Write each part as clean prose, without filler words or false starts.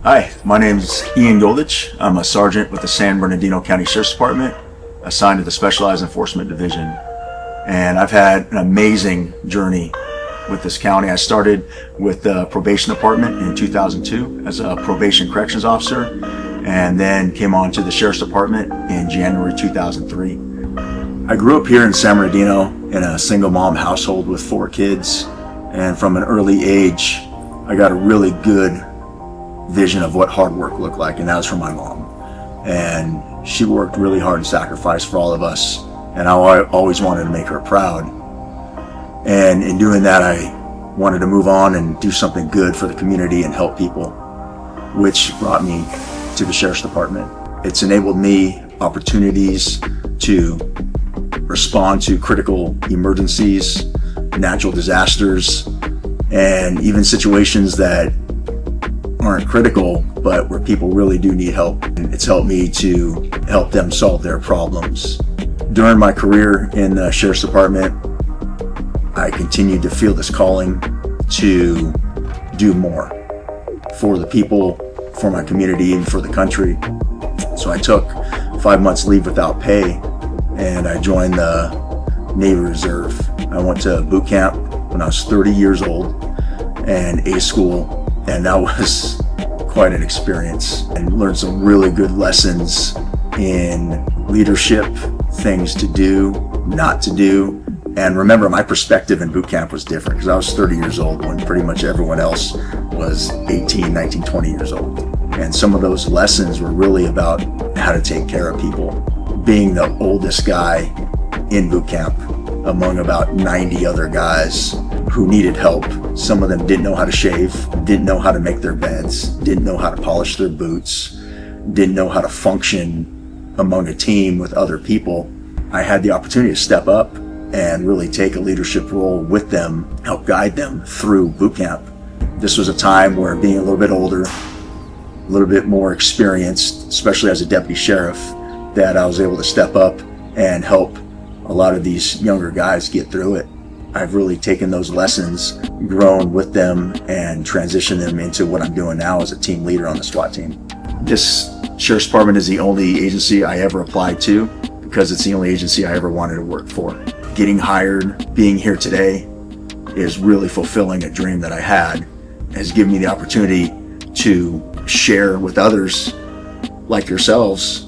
Hi, my name's Sergeant Golditch. I'm a sergeant with the San Bernardino County Sheriff's Department, assigned to the Specialized Enforcement Division. And I've had an amazing journey with this county. I started with the probation department in 2002 as a probation corrections officer, and then came on to the Sheriff's Department in January 2003. I grew up here in San Bernardino in a single mom household with 4 kids, and from an early age, I got a really good vision of what hard work looked like, and that was from my mom. And she worked really hard and sacrificed for all of us, and I always wanted to make her proud. And in doing that, I wanted to move on and do something good for the community and help people, which brought me to the Sheriff's Department. It's enabled me opportunities to respond to critical emergencies, natural disasters, and even situations that aren't critical, but where people really do need help. And it's helped me to help them solve their problems. During my career in the Sheriff's Department, I continued to feel this calling to do more for the people, for my community, and for the country. So I took 5 months leave without pay, and I joined the Navy Reserve. I went to boot camp when I was 30 years old and A school, and that was quite an experience, and learned some really good lessons in leadership, things to do, not to do. And remember, my perspective in boot camp was different because I was 30 years old when pretty much everyone else was 18, 19, 20 years old. And some of those lessons were really about how to take care of people. Being the oldest guy in boot camp among about 90 other guys who needed help. Some of them didn't know how to shave, didn't know how to make their beds, didn't know how to polish their boots, didn't know how to function among a team with other people. I had the opportunity to step up and really take a leadership role with them, help guide them through boot camp. This was a time where, being a little bit older, a little bit more experienced, especially as a deputy sheriff, that I was able to step up and help a lot of these younger guys get through it. I've really taken those lessons, grown with them, and transitioned them into what I'm doing now as a team leader on the SWAT team. This Sheriff's Department is the only agency I ever applied to because it's the only agency I ever wanted to work for. Getting hired, being here today is really fulfilling a dream that I had. It has given me the opportunity to share with others like yourselves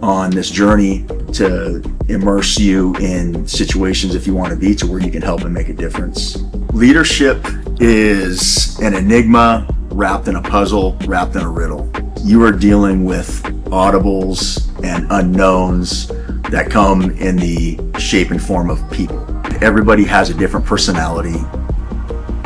on this journey to immerse you in situations, if you want to be, to where you can help and make a difference. Leadership is an enigma wrapped in a puzzle, wrapped in a riddle. You are dealing with audibles and unknowns that come in the shape and form of people. Everybody has a different personality,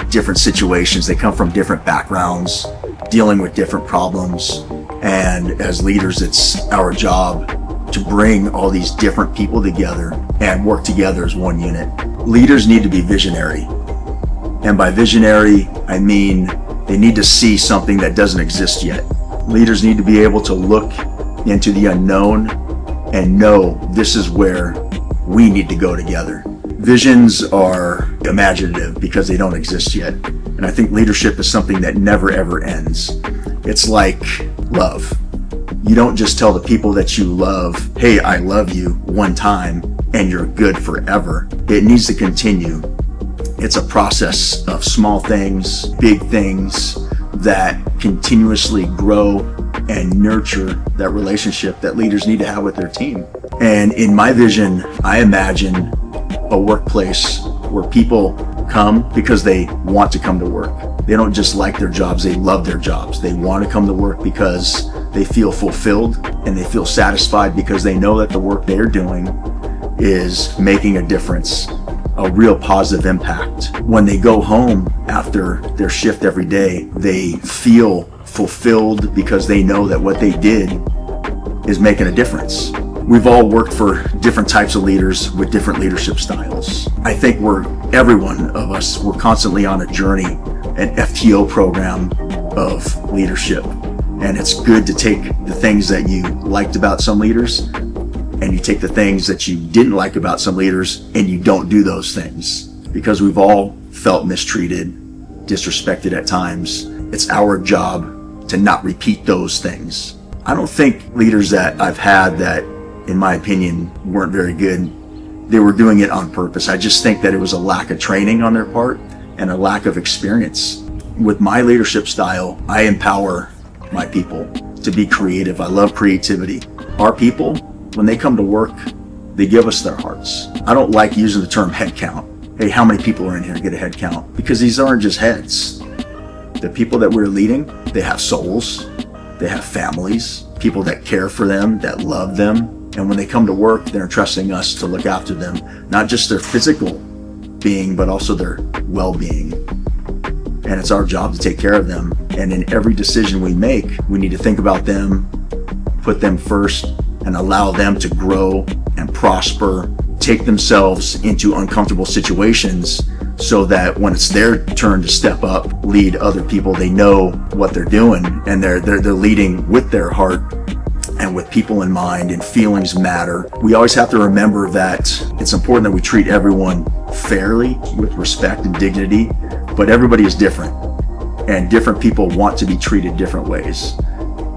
different situations. They come from different backgrounds, dealing with different problems. And as leaders, it's our job to bring all these different people together and work together as one unit. Leaders need to be visionary. And by visionary, I mean they need to see something that doesn't exist yet. Leaders need to be able to look into the unknown and know this is where we need to go together. Visions are imaginative because they don't exist yet. And I think leadership is something that never ever ends. It's like love. You don't just tell the people that you love, hey, I love you one time and you're good forever. It needs to continue. It's a process of small things, big things that continuously grow and nurture that relationship that leaders need to have with their team. And in my vision, I imagine a workplace where people come because they want to come to work. They don't just like their jobs, they love their jobs. They want to come to work because they feel fulfilled and they feel satisfied because they know that the work they're doing is making a difference, a real positive impact. When they go home after their shift every day, they feel fulfilled because they know that what they did is making a difference. We've all worked for different types of leaders with different leadership styles. I think every one of us, we're constantly on a journey, an FTO program of leadership. And it's good to take the things that you liked about some leaders and you take the things that you didn't like about some leaders and you don't do those things, because we've all felt mistreated, disrespected at times. It's our job to not repeat those things. I don't think leaders that I've had that, in my opinion, weren't very good, they were doing it on purpose. I just think that it was a lack of training on their part and a lack of experience. With my leadership style, I empower my people to be creative. I love creativity. Our people, when they come to work, they give us their hearts. I don't like using the term head count. Hey, how many people are in here? Get a head count. Because these aren't just heads. The people that we're leading, they have souls, they have families, people that care for them, that love them. And when they come to work, they're entrusting us to look after them, not just their physical being, but also their well-being. And it's our job to take care of them. And in every decision we make, we need to think about them, put them first, and allow them to grow and prosper, take themselves into uncomfortable situations so that when it's their turn to step up, lead other people, they know what they're doing, and they're leading with their heart and with people in mind, and feelings matter. We always have to remember that it's important that we treat everyone fairly with respect and dignity, but everybody is different, and different people want to be treated different ways.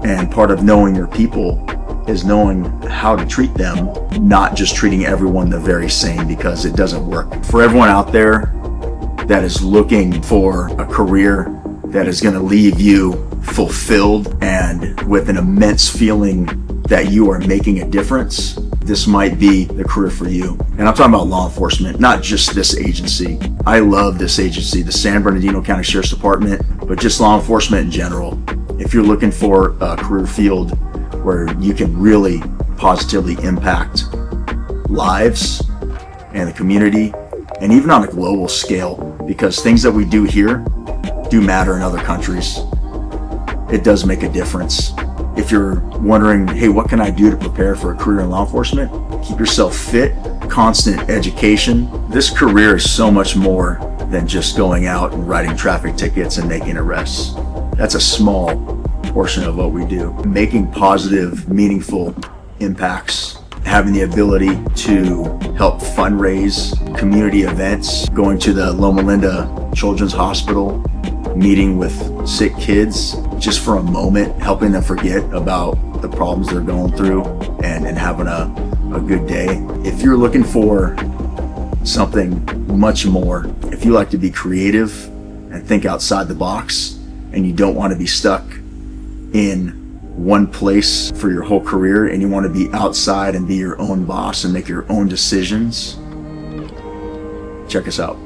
And part of knowing your people is knowing how to treat them, not just treating everyone the very same, because it doesn't work. For everyone out there that is looking for a career that is going to leave you fulfilled and with an immense feeling that you are making a difference, this might be the career for you. And I'm talking about law enforcement, not just this agency. I love this agency, the San Bernardino County Sheriff's Department, but just law enforcement in general. If you're looking for a career field where you can really positively impact lives and the community, and even on a global scale, because things that we do here do matter in other countries. It does make a difference. If you're wondering, hey, what can I do to prepare for a career in law enforcement? Keep yourself fit, constant education. This career is so much more than just going out and writing traffic tickets and making arrests. That's a small portion of what we do. Making positive, meaningful impacts, having the ability to help fundraise community events, going to the Loma Linda Children's Hospital, meeting with sick kids just for a moment, helping them forget about the problems they're going through and having a good day. If you're looking for something much more, if you like to be creative and think outside the box, and you don't want to be stuck in one place for your whole career, and you want to be outside and be your own boss and make your own decisions, check us out.